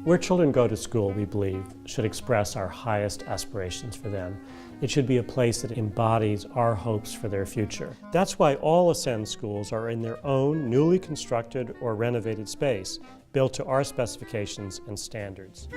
Where children go to school, we believe, should express our highest aspirations for them. It should be a place that embodies our hopes for their future. That's why all Ascend schools are in their own newly constructed or renovated space, built to our specifications and standards.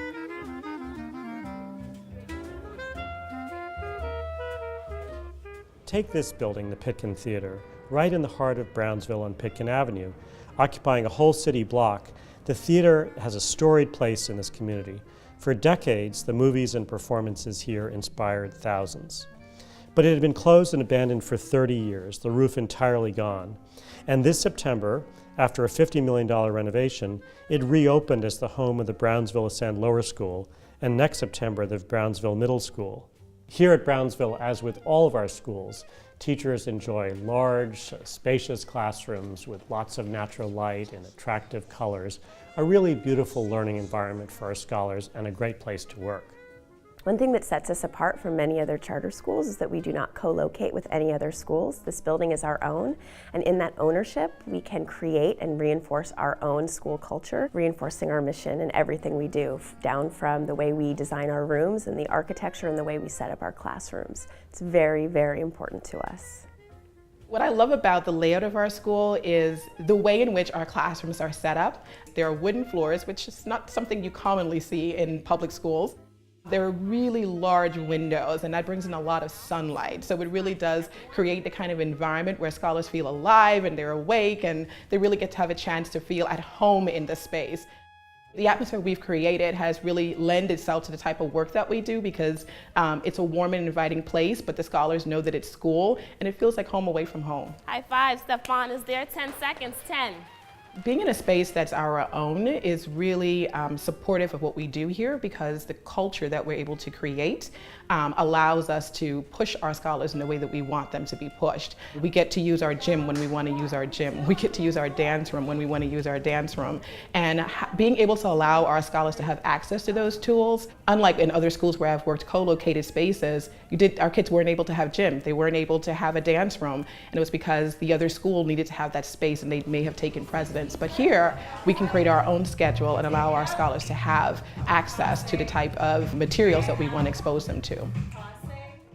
Take this building, the Pitkin Theater, right in the heart of Brownsville on Pitkin Avenue. Occupying a whole city block, the theater has a storied place in this community. For decades, the movies and performances here inspired thousands. But it had been closed and abandoned for 30 years, the roof entirely gone. And this September, after a $50 million renovation, it reopened as the home of the Brownsville Ascend Lower School, and next September, the Brownsville Middle School. Here at Brownsville, as with all of our schools, teachers enjoy large, spacious classrooms with lots of natural light and attractive colors, a really beautiful learning environment for our scholars and a great place to work. One thing that sets us apart from many other charter schools is that we do not co-locate with any other schools. This building is our own, and in that ownership, we can create and reinforce our own school culture, reinforcing our mission in everything we do, down from the way we design our rooms and the architecture and the way we set up our classrooms. It's very, very important to us. What I love about the layout of our school is the way in which our classrooms are set up. There are wooden floors, which is not something you commonly see in public schools. There are really large windows, and that brings in a lot of sunlight. So it really does create the kind of environment where scholars feel alive and they're awake, and they really get to have a chance to feel at home in the space. The atmosphere we've created has really lent itself to the type of work that we do because it's a warm and inviting place, but the scholars know that it's school, and it feels like home away from home. High five, Stefan is there, 10 seconds, 10. Being in a space that's our own is really supportive of what we do here because the culture that we're able to create allows us to push our scholars in the way that we want them to be pushed. We get to use our gym when we want to use our gym. We get to use our dance room when we want to use our dance room. And being able to allow our scholars to have access to those tools, unlike in other schools where I've worked co-located spaces, our kids weren't able to have gym. They weren't able to have a dance room. And it was because the other school needed to have that space and they may have taken precedence. But here, we can create our own schedule and allow our scholars to have access to the type of materials that we want to expose them to.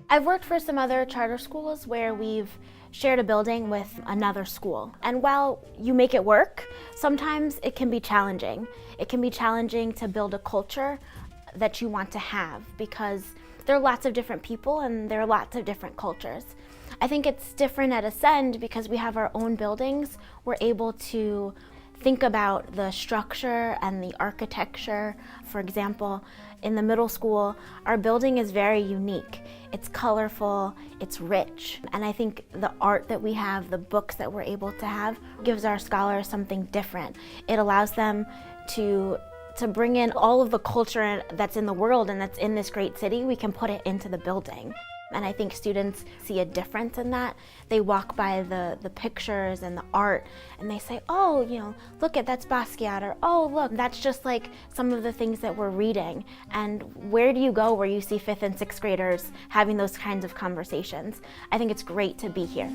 I've worked for some other charter schools where we've shared a building with another school. And while you make it work, sometimes it can be challenging. It can be challenging to build a culture that you want to have because there are lots of different people and there are lots of different cultures. I think it's different at Ascend because we have our own buildings. We're able to think about the structure and the architecture. For example, in the middle school, our building is very unique. It's colorful, it's rich, and I think the art that we have, the books that we're able to have, gives our scholars something different. It allows them to bring in all of the culture that's in the world and that's in this great city. We can put it into the building. And I think students see a difference in that. They walk by the pictures and the art and they say, oh, look that's Basquiat, or oh, look, that's just like some of the things that we're reading. And where do you go where you see 5th and 6th graders having those kinds of conversations? I think it's great to be here.